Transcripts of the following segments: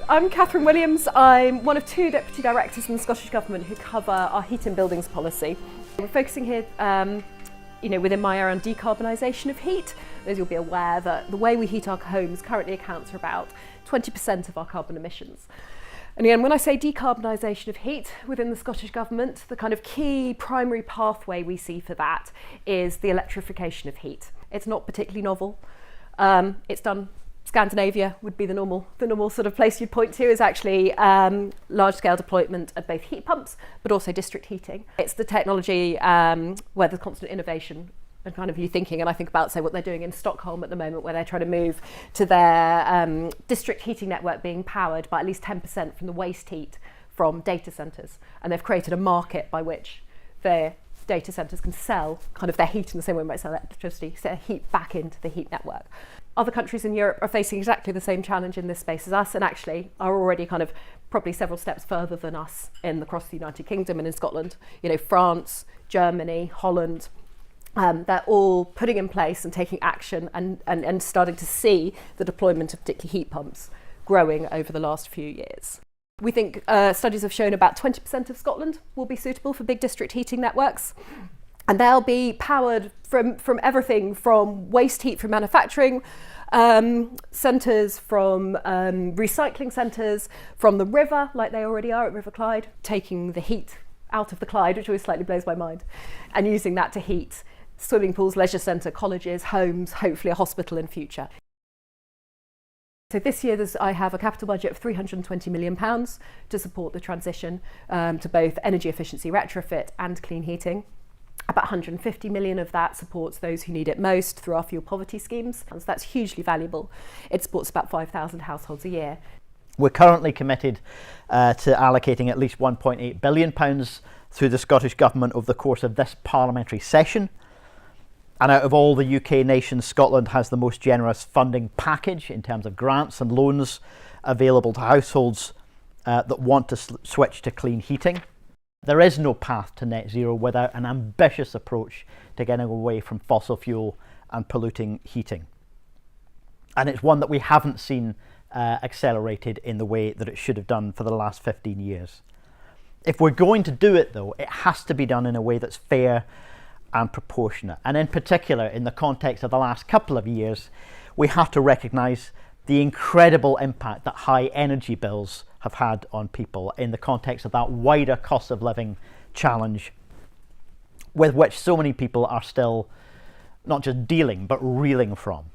I'm Catherine Williams. I'm one of two Deputy Directors in the Scottish Government who cover our heat and buildings policy. We're focusing here within my area on decarbonisation of heat. As you'll be aware that the way we heat our homes currently accounts for about 20% of our carbon emissions. And again, when I say decarbonisation of heat within the Scottish Government, the kind of key primary pathway we see for that is the electrification of heat. It's not particularly novel. It's done. Scandinavia would be the normal sort of place you'd point to, is actually large-scale deployment of both heat pumps, but also district heating. It's the technology where there's constant innovation and kind of you thinking, and I think about, say, what they're doing in Stockholm at the moment, where they're trying to move to their district heating network being powered by at least 10% from the waste heat from data centres. And they've created a market by which their data centres can sell kind of their heat in the same way we might sell electricity, so heat back into the heat network. Other countries in Europe are facing exactly the same challenge in this space as us, and actually are already kind of probably several steps further than us across the United Kingdom and in Scotland. You know, France, Germany, Holland, they're all putting in place and taking action and starting to see the deployment of particularly heat pumps growing over the last few years. We think studies have shown about 20% of Scotland will be suitable for big district heating networks. And they'll be powered from everything from waste heat from manufacturing centres, from recycling centres, from the river, like they already are at River Clyde, taking the heat out of the Clyde, which always slightly blows my mind, and using that to heat swimming pools, leisure centre, colleges, homes, hopefully a hospital in future. So this year I have a capital budget of £320 million to support the transition to both energy efficiency retrofit and clean heating. About 150 million of that supports those who need it most through our fuel poverty schemes. And so that's hugely valuable. It supports about 5,000 households a year. We're currently committed to allocating at least £1.8 billion through the Scottish Government over the course of this parliamentary session. And out of all the UK nations, Scotland has the most generous funding package in terms of grants and loans available to households that want to switch to clean heating. There is no path to net zero without an ambitious approach to getting away from fossil fuel and polluting heating. And it's one that we haven't seen accelerated in the way that it should have done for the last 15 years. If we're going to do it, though, it has to be done in a way that's fair and proportionate. And in particular, in the context of the last couple of years, we have to recognise the incredible impact that high energy bills have had on people in the context of that wider cost of living challenge with which so many people are still not just dealing but reeling from.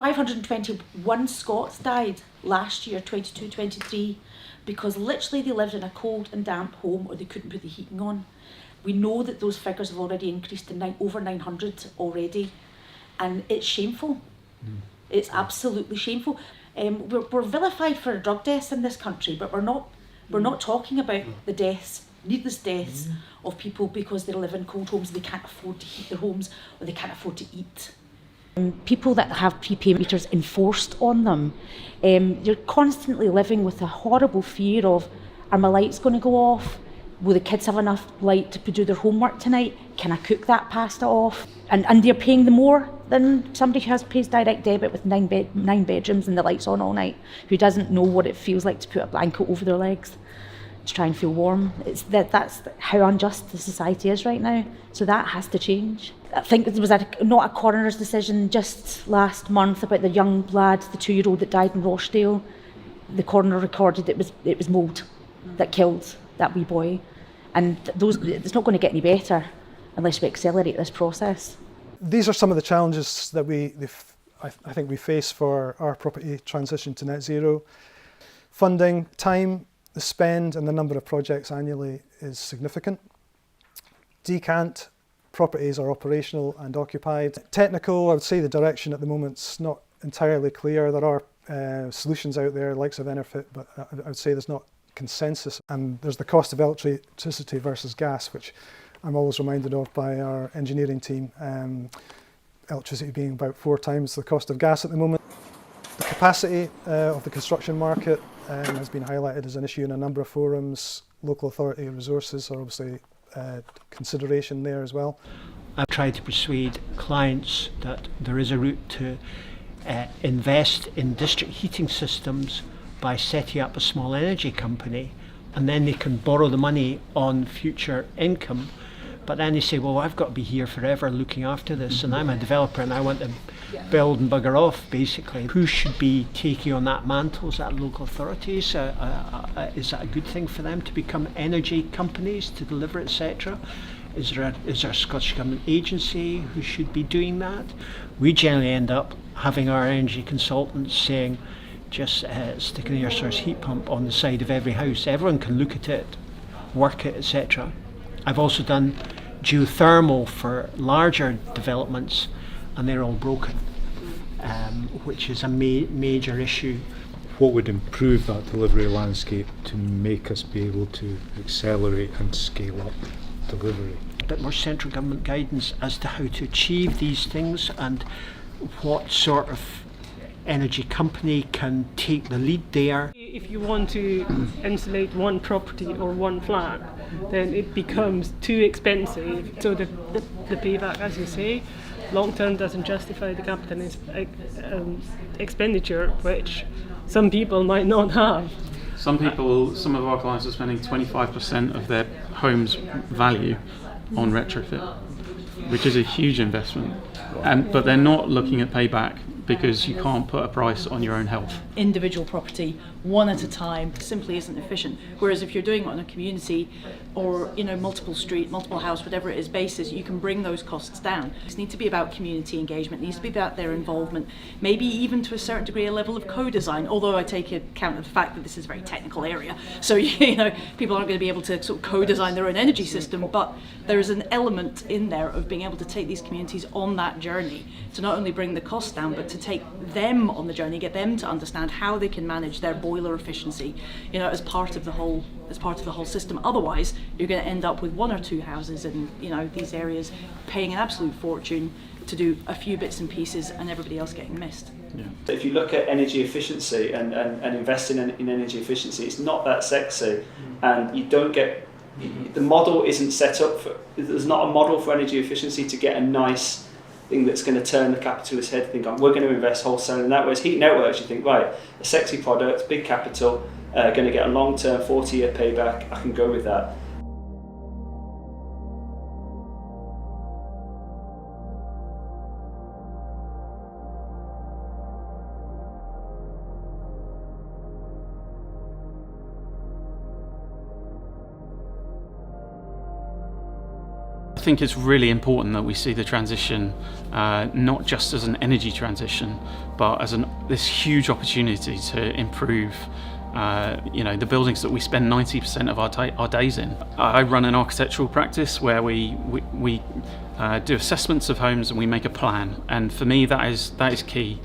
521 Scots died last year, 22-23, because literally they lived in a cold and damp home or they couldn't put the heating on. We know that those figures have already increased to over 900 already, and it's shameful. It's absolutely shameful. We're vilified for drug deaths in this country, but we're not talking about the deaths, needless deaths of people because they live in cold homes and they can't afford to heat their homes or they can't afford to eat. People that have prepayment meters enforced on them, you're constantly living with a horrible fear of, are my lights going to go off? Will the kids have enough light to do their homework tonight? Can I cook that pasta off? And they're paying the more than somebody who pays direct debit with nine bedrooms and the lights on all night, who doesn't know what it feels like to put a blanket over their legs to try and feel warm. That's how unjust the society is right now. So that has to change. I think there was not a coroner's decision just last month about the young lad, the 2-year-old that died in Rochdale. The coroner recorded it was mould that killed that wee boy, and it's not going to get any better unless we accelerate this process. These are some of the challenges that I think we face for our property transition to net zero. Funding, time, the spend and the number of projects annually is significant. Decant properties are operational and occupied. Technical, I would say the direction at the moment's not entirely clear. There are solutions out there, likes of Enerfit, but I would say there's not consensus. And there's the cost of electricity versus gas, which I'm always reminded of by our engineering team. Electricity being about 4 times the cost of gas at the moment. The capacity of the construction market has been highlighted as an issue in a number of forums. Local authority resources are obviously consideration there as well. I've tried to persuade clients that there is a route to invest in district heating systems by setting up a small energy company, and then they can borrow the money on future income. But then they say, well, I've got to be here forever looking after this, and I'm a developer and I want to build and bugger off, basically. Who should be taking on that mantle? Is that local authorities? Is that a good thing for them to become energy companies to deliver, etc.? Is there a Scottish Government agency who should be doing that? We generally end up having our energy consultants saying, just stick an air source heat pump on the side of every house. Everyone can look at it, work it, etc. I've also done geothermal for larger developments, and they're all broken, which is a major issue. What would improve that delivery landscape to make us be able to accelerate and scale up delivery? A bit more central government guidance as to how to achieve these things and what sort of energy company can take the lead there. If you want to insulate one property or one flat, then it becomes too expensive. So the payback, as you say, long term doesn't justify the capital expenditure, which some people might not have. Some of our clients are spending 25% of their home's value on retrofit, which is a huge investment, but they're not looking at payback because you can't put a price on your own health. Individual property, one at a time, simply isn't efficient. Whereas if you're doing it on a community or multiple street, multiple house, whatever it is basis, you can bring those costs down. It needs to be about community engagement, it needs to be about their involvement, maybe even to a certain degree a level of co-design, although I take account of the fact that this is a very technical area. So people aren't going to be able to sort of co-design their own energy system, but there is an element in there of being able to take these communities on that journey to not only bring the costs down, but to take them on the journey, get them to understand how they can manage their boiler efficiency, as part of the whole system. Otherwise, you're going to end up with one or two houses in these areas paying an absolute fortune to do a few bits and pieces, and everybody else getting missed. Yeah. If you look at energy efficiency and investing in energy efficiency, it's not that sexy, and you don't get the model isn't set up for. There's not a model for energy efficiency to get a nice thing that's going to turn the capitalist head, think, we're going to invest wholesale in that. Whereas heat networks, you think, right, a sexy product, big capital, going to get a long-term 40-year payback, I can go with that. I think it's really important that we see the transition not just as an energy transition, but as this huge opportunity to improve the buildings that we spend 90% of our days in. I run an architectural practice where we do assessments of homes and we make a plan, and for me that is key.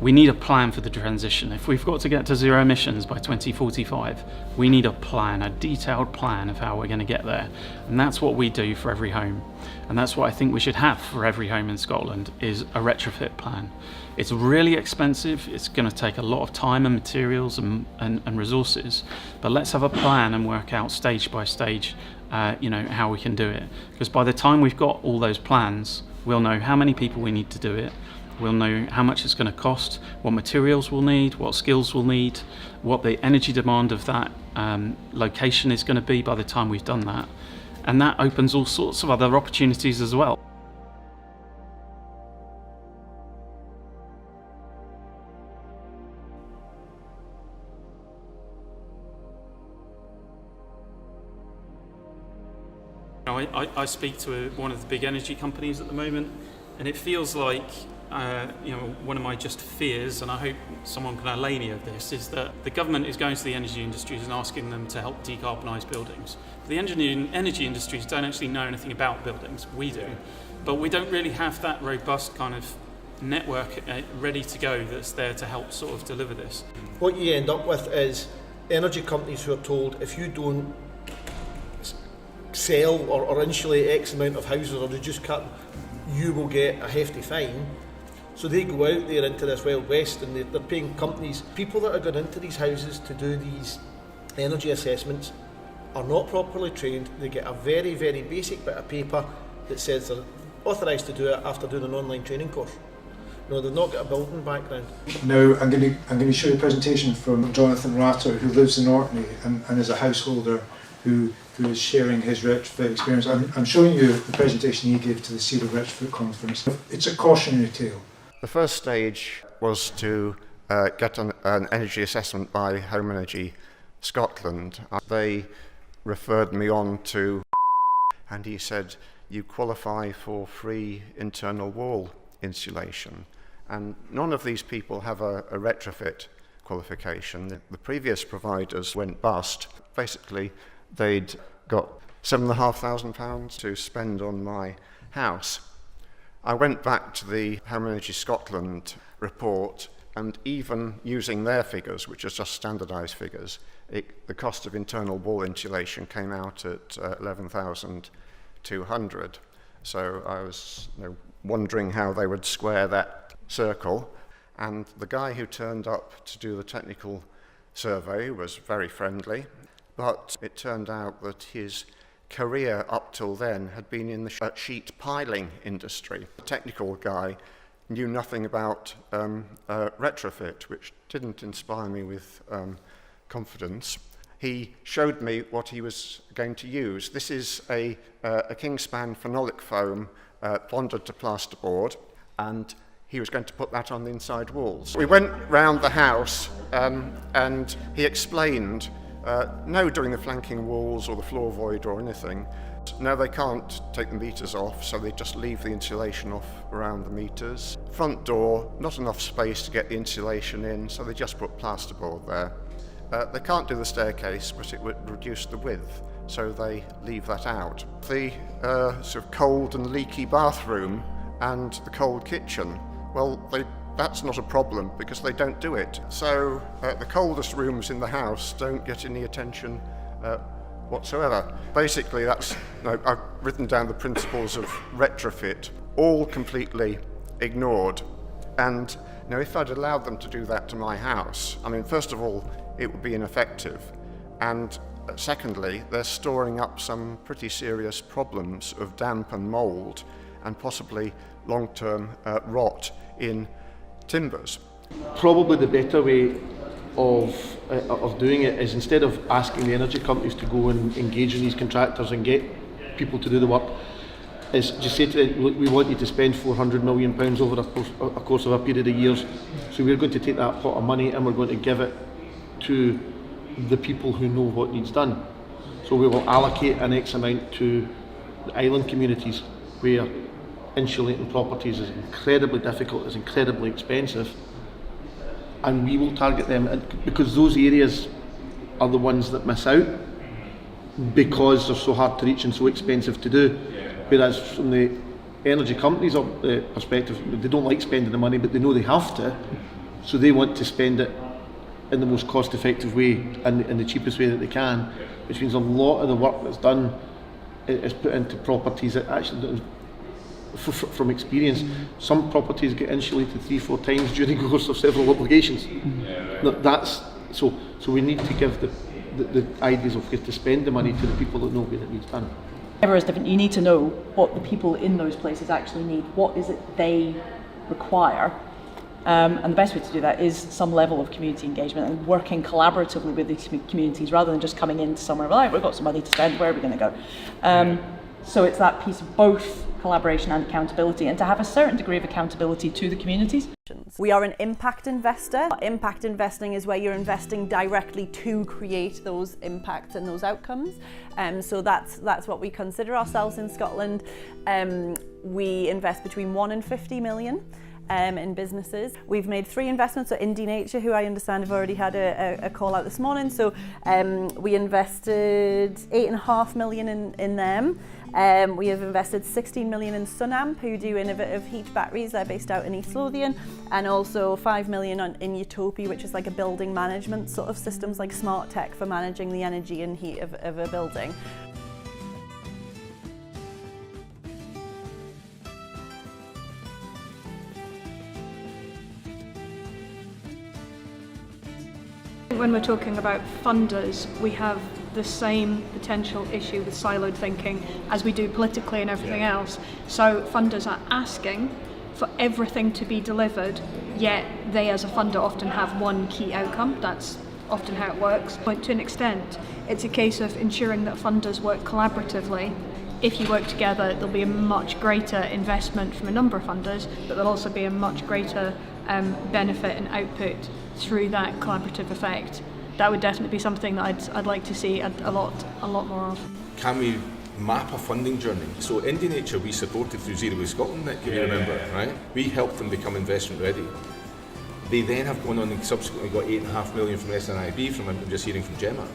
We need a plan for the transition. If we've got to get to zero emissions by 2045, we need a plan, a detailed plan of how we're going to get there. And that's what we do for every home. And that's what I think we should have for every home in Scotland, is a retrofit plan. It's really expensive, it's going to take a lot of time and materials and resources, but let's have a plan and work out stage by stage how we can do it. Because by the time we've got all those plans, we'll know how many people we need to do it, we'll know how much it's going to cost, what materials we'll need, what skills we'll need, what the energy demand of that location is going to be by the time we've done that. And that opens all sorts of other opportunities as well. I speak to one of the big energy companies at the moment, and it feels like one of my just fears, and I hope someone can allay me of this, is that the government is going to the energy industries and asking them to help decarbonise buildings. The energy industries don't actually know anything about buildings. We do, but we don't really have that robust kind of network ready to go that's there to help sort of deliver this. What you end up with is energy companies who are told, if you don't sell or insulate X amount of houses or reduce carbon, you will get a hefty fine. So they go out there into this Wild West and they're paying companies. People that are going into these houses to do these energy assessments are not properly trained. They get a very, very basic bit of paper that says they're authorised to do it after doing an online training course. No, they've not got a building background. Now I'm going to show you a presentation from Jonathan Ratter, who lives in Orkney and is a householder who is sharing his retrofit experience. I'm showing you the presentation he gave to the SEDA Retrofit Conference. It's a cautionary tale. The first stage was to get an energy assessment by Home Energy Scotland. They referred me on to, and he said, you qualify for free internal wall insulation. And none of these people have a retrofit qualification. The previous providers went bust. Basically, they'd got £7,500 to spend on my house. I went back to the Home Energy Scotland report, and even using their figures, which are just standardised figures, the cost of internal wall insulation came out at 11,200. So I was wondering how they would square that circle. And the guy who turned up to do the technical survey was very friendly, but it turned out that his career up till then had been in the sheet piling industry. The technical guy knew nothing about retrofit, which didn't inspire me with confidence. He showed me what he was going to use. This is a Kingspan phenolic foam bonded to plasterboard, and he was going to put that on the inside walls. We went round the house and he explained no doing the flanking walls or the floor void or anything. No, they can't take the meters off, so they just leave the insulation off around the meters. Front door, not enough space to get the insulation in, so they just put plasterboard there. They can't do the staircase, but it would reduce the width, so they leave that out. The sort of cold and leaky bathroom and the cold kitchen, well, that's not a problem because they don't do it. So the coldest rooms in the house don't get any attention whatsoever. Basically, I've written down the principles of retrofit, all completely ignored. And if I'd allowed them to do that to my house, I mean, first of all, it would be ineffective. And secondly, they're storing up some pretty serious problems of damp and mould and possibly long-term rot in timbers. Probably the better way of doing it is, instead of asking the energy companies to go and engage in these contractors and get people to do the work, is just say to them, look, we want you to spend £400 million over a course of a period of years, so we're going to take that pot of money and we're going to give it to the people who know what needs done. So we will allocate an X amount to the island communities where insulating properties is incredibly difficult, is incredibly expensive, and we will target them because those areas are the ones that miss out because they're so hard to reach and so expensive to do. Whereas from the energy companies' perspective, they don't like spending the money, but they know they have to, so they want to spend it in the most cost-effective way and in the cheapest way that they can, which means a lot of the work that's done is put into properties that actually, from experience, some properties get insulated 3-4 times during the course of several obligations. So we need to give the ideas of where to spend the money to the people that know where it needs done. Everywhere is different. You need to know what the people in those places actually need. What is it they require? And the best way to do that is some level of community engagement and working collaboratively with these communities rather than just coming into somewhere, right, we've got some money to spend, where are we going to go? So it's that piece of both collaboration and accountability, and to have a certain degree of accountability to the communities. We are an impact investor. Impact investing is where you're investing directly to create those impacts and those outcomes. So that's what we consider ourselves in Scotland. We invest between 1 and 50 million. In businesses. We've made 3 investments, so Indie Nature, who I understand have already had a call out this morning, so we invested 8.5 million in them. We have invested 16 million in Sunamp, who do innovative heat batteries. They're based out in East Lothian, and also 5 million in Utopia, which is like a building management sort of systems, like smart tech for managing the energy and heat of a building. When we're talking about funders, we have the same potential issue with siloed thinking as we do politically and everything else. So funders are asking for everything to be delivered, yet they as a funder often have one key outcome. That's often how it works. But to an extent, it's a case of ensuring that funders work collaboratively. If you work together, there'll be a much greater investment from a number of funders, but there'll also be a much greater benefit and output through that collaborative effect. That would definitely be something that I'd like to see a lot more of. Can we map a funding journey? So India Nature we supported through Zero Waste Scotland, Nick, if you remember, right? We helped them become investment ready. They then have gone on and subsequently got 8.5 million from SNIB, from I'm just hearing from Gemma.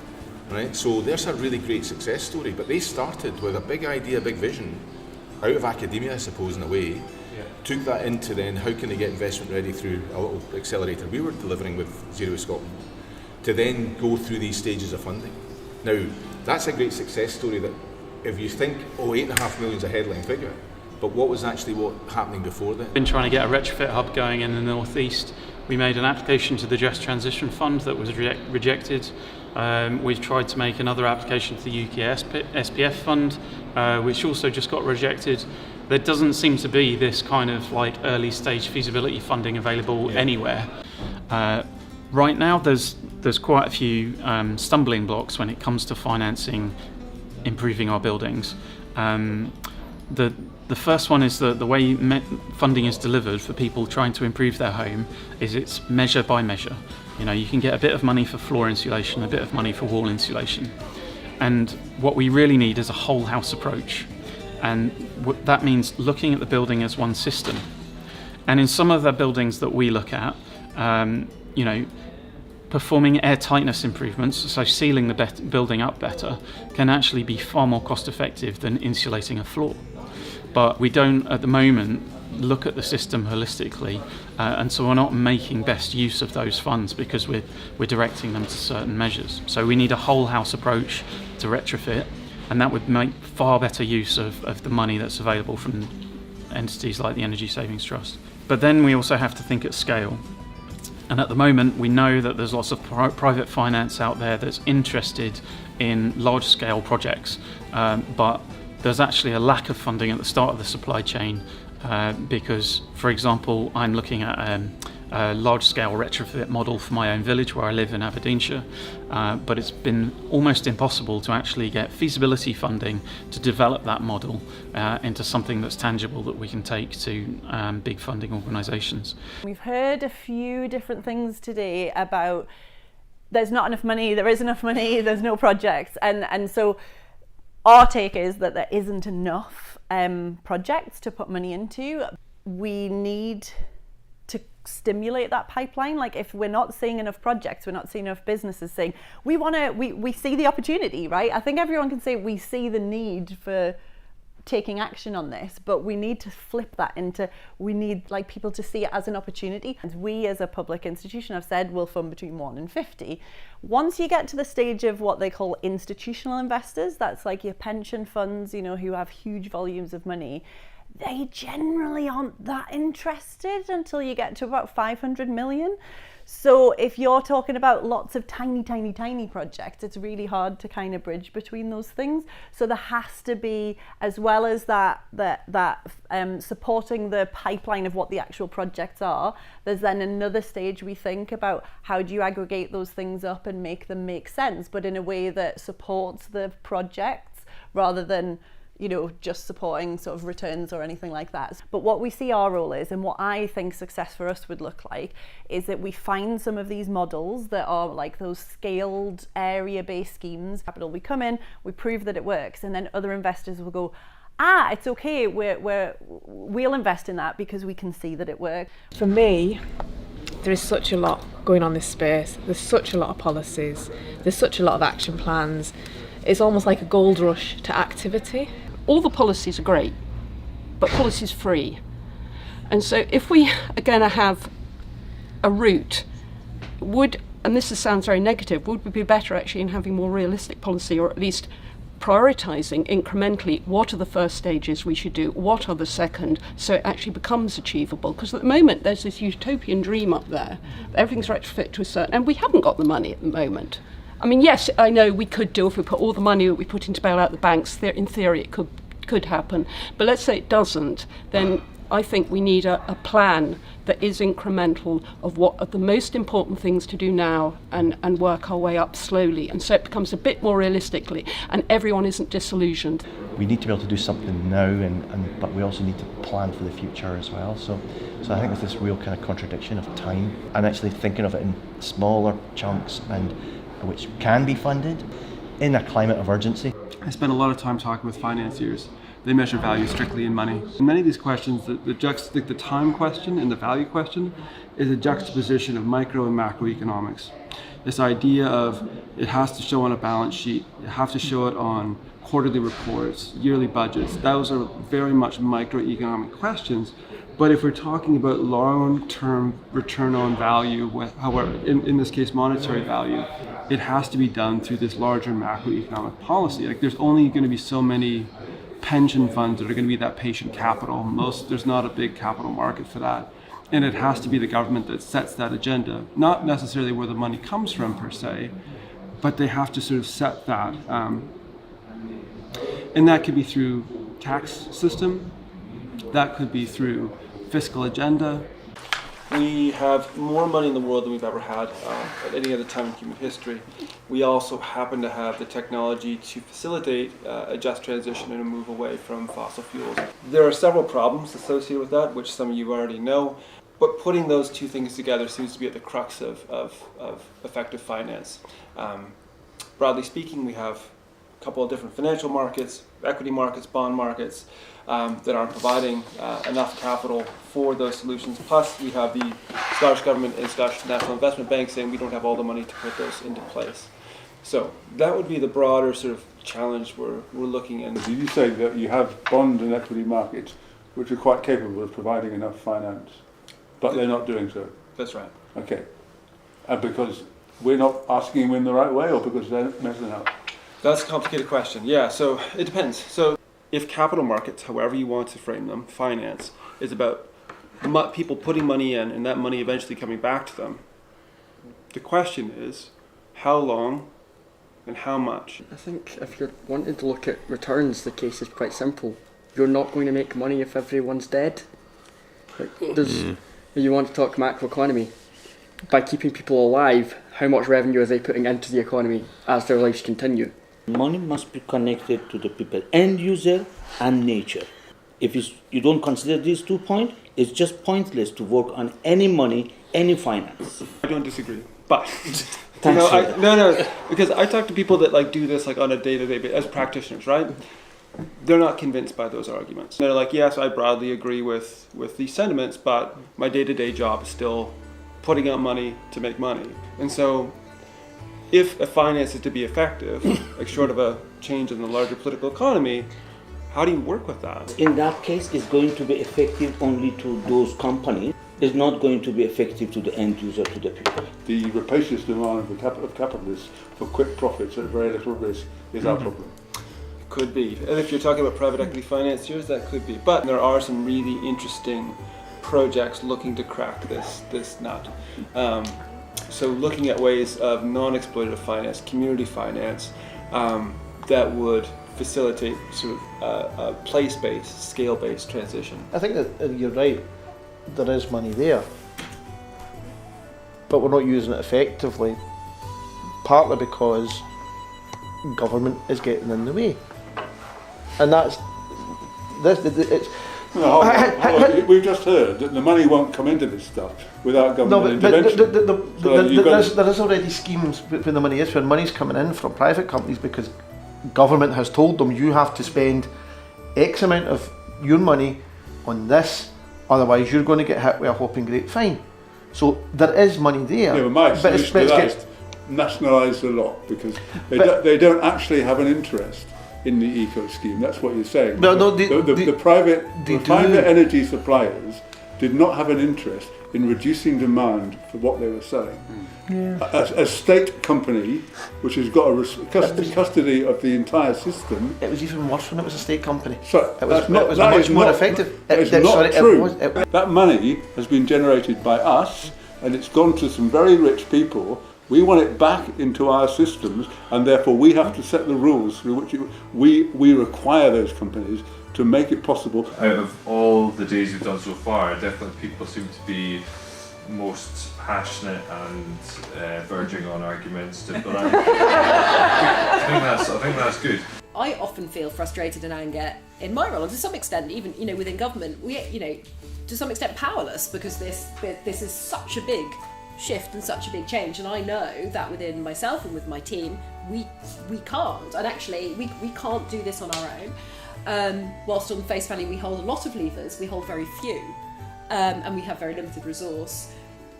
Right? So there's a really great success story, but they started with a big idea, big vision, out of academia I suppose in a way, took that into then how can they get investment ready through a little accelerator we were delivering with Zero Waste Scotland, to then go through these stages of funding. Now, that's a great success story that if you think, 8.5 million is a headline figure, but what was actually happening before then? Been trying to get a retrofit hub going in the northeast. We made an application to the Just Transition Fund that was rejected. We've tried to make another application to the UK SPF fund, which also just got rejected. There doesn't seem to be this kind of like early stage feasibility funding available anywhere. Right now, there's quite a few stumbling blocks when it comes to financing improving our buildings. The first one is that the way funding is delivered for people trying to improve their home is it's measure by measure. You know, you can get a bit of money for floor insulation, a bit of money for wall insulation. And what we really need is a whole house approach. And that means looking at the building as one system. And in some of the buildings that we look at, you know, performing air tightness improvements, so sealing the building up better, can actually be far more cost effective than insulating a floor. But we don't, at the moment, look at the system holistically, and so we're not making best use of those funds because we're directing them to certain measures. So we need a whole house approach to retrofit, and that would make far better use of the money that's available from entities like the Energy Savings Trust. But then we also have to think at scale. And at the moment, we know that there's lots of private finance out there that's interested in large-scale projects, but there's actually a lack of funding at the start of the supply chain because, for example, I'm looking at a large-scale retrofit model for my own village where I live in Aberdeenshire, but it's been almost impossible to actually get feasibility funding to develop that model into something that's tangible that we can take to big funding organisations. We've heard a few different things today about there's not enough money, there is enough money, there's no projects, and so our take is that there isn't enough projects to put money into. We need to stimulate that pipeline. Like if we're not seeing enough projects, we're not seeing enough businesses saying we see the opportunity, right? I think everyone can say we see the need for taking action on this, but we need to flip that into, we need like people to see it as an opportunity. And we as a public institution have said we'll fund between 1 and 50. Once you get to the stage of what they call institutional investors, that's like your pension funds, you know, who have huge volumes of money, they generally aren't that interested until you get to about 500 million. So if you're talking about lots of tiny projects, it's really hard to kind of bridge between those things. So there has to be, as well as that supporting the pipeline of what the actual projects are, there's then another stage we think about how do you aggregate those things up and make them make sense, but in a way that supports the projects rather than, you know, just supporting sort of returns or anything like that. But what we see our role is, and what I think success for us would look like, is that we find some of these models that are like those scaled area-based schemes. Capital, we come in, we prove that it works, and then other investors will go, it's okay, we'll invest in that because we can see that it works. For me, there is such a lot going on in this space. There's such a lot of policies. There's such a lot of action plans. It's almost like a gold rush to activity. All the policies are great, but policy's free. And so if we are going to have a route, and this sounds very negative, would we be better actually in having more realistic policy, or at least prioritising incrementally what are the first stages we should do, what are the second, so it actually becomes achievable? Because at the moment there's this utopian dream up there, everything's retrofit to a certain, and we haven't got the money at the moment. I mean, yes, I know we could do if we put all the money that we put into bail out the banks. In theory, it could happen. But let's say it doesn't. Then I think we need a plan that is incremental of what are the most important things to do now and work our way up slowly. And so it becomes a bit more realistically and everyone isn't disillusioned. We need to be able to do something now, but we also need to plan for the future as well. So I think there's this real kind of contradiction of time and actually thinking of it in smaller chunks and which can be funded in a climate of urgency. I spend a lot of time talking with financiers. They measure value strictly in money. In many of these questions, the time question and the value question is a juxtaposition of micro and macroeconomics. This idea of it has to show on a balance sheet, you have to show it on quarterly reports, yearly budgets. Those are very much microeconomic questions. But if we're talking about long-term return on value, however, in this case monetary value, it has to be done through this larger macroeconomic policy. Like there's only going to be so many pension funds that are going to be that patient capital. There's not a big capital market for that. And it has to be the government that sets that agenda, not necessarily where the money comes from per se, but they have to sort of set that. And that could be through tax system, that could be through fiscal agenda. We have more money in the world than we've ever had at any other time in human history. We also happen to have the technology to facilitate a just transition and a move away from fossil fuels. There are several problems associated with that, which some of you already know, but putting those two things together seems to be at the crux of effective finance. Broadly speaking, we have a couple of different financial markets, equity markets, bond markets, that aren't providing enough capital for those solutions. Plus, we have the Scottish Government and Scottish National Investment Bank saying we don't have all the money to put those into place. So that would be the broader sort of challenge we're looking at. Did you say that you have bond and equity markets which are quite capable of providing enough finance, but they're not doing so? That's right. Okay. And because we're not asking them in the right way, or because they're messing up? That's a complicated question. Yeah, so it depends. So if capital markets, however you want to frame them, finance, is about people putting money in and that money eventually coming back to them, the question is how long and how much? I think if you're wanting to look at returns, the case is quite simple. You're not going to make money if everyone's dead. If you want to talk macroeconomy, by keeping people alive, how much revenue are they putting into the economy as their lives continue? Money must be connected to the people, end user and nature. If you don't consider these 2 points, it's just pointless to work on any money, any finance. I don't disagree, but no, because I talk to people that do this on a day-to-day basis as practitioners, right? They're not convinced by those arguments. They're like, yes, I broadly agree with these sentiments, but my day-to-day job is still putting out money to make money. And so if a finance is to be effective, short of a change in the larger political economy, how do you work with that? In that case, it's going to be effective only to those companies. It's not going to be effective to the end user, to the people. The rapacious demand of capitalists for quick profits at very little risk is our problem. Could be. And if you're talking about private equity financiers, that could be. But there are some really interesting projects looking to crack this nut. So looking at ways of non-exploitative finance, community finance, that would facilitate sort of a place-based, scale-based transition. I think that you're right, there is money there, but we're not using it effectively, partly because government is getting in the way. And that's it's. No, we've just heard that the money won't come into this stuff without government intervention. There is already schemes where the money is, when money's coming in from private companies because government has told them you have to spend X amount of your money on this, otherwise you're going to get hit with a whopping great fine. So there is money there. Yeah, but my solution to that is nationalise the lot, because they don't actually have an interest in the eco scheme. That's what you're saying. The private energy suppliers did not have an interest in reducing demand for what they were selling. A state company which has got a custody of the entire system. It was even worse when it was a state company. So it was much more effective. It's not true. That money has been generated by us, and it's gone to some very rich people. We want it back into our systems, and therefore we have to set the rules through which we require those companies to make it possible. Out of all the days we've done so far, definitely people seem to be most passionate and verging on arguments. But I think that's good. I often feel frustrated and anger in my role, and to some extent, even within government, we to some extent powerless, because this is such a big shift and such a big change, and I know that within myself and with my team, we can't, and actually we can't do this on our own. Whilst on face value we hold a lot of levers, we hold very few, and we have very limited resource.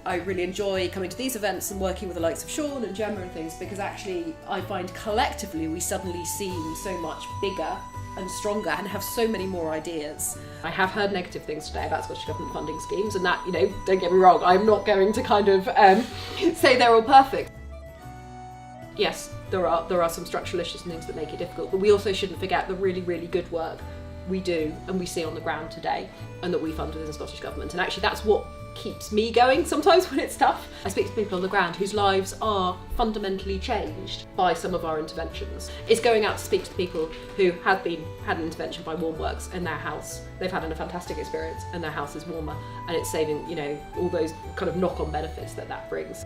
I really enjoy coming to these events and working with the likes of Sean and Gemma and things, because actually I find collectively we suddenly seem so much bigger and stronger and have so many more ideas. I have heard negative things today about Scottish Government funding schemes, and that, don't get me wrong, I'm not going to kind of say they're all perfect. Yes, there are some structural issues and things that make it difficult, but we also shouldn't forget the really, really good work we do and we see on the ground today, and that we fund within Scottish Government. And actually that's what keeps me going sometimes when it's tough. I speak to people on the ground whose lives are fundamentally changed by some of our interventions. It's going out to speak to people who had an intervention by Warmworks in their house. They've had a fantastic experience and their house is warmer, and it's saving, all those kind of knock-on benefits that brings.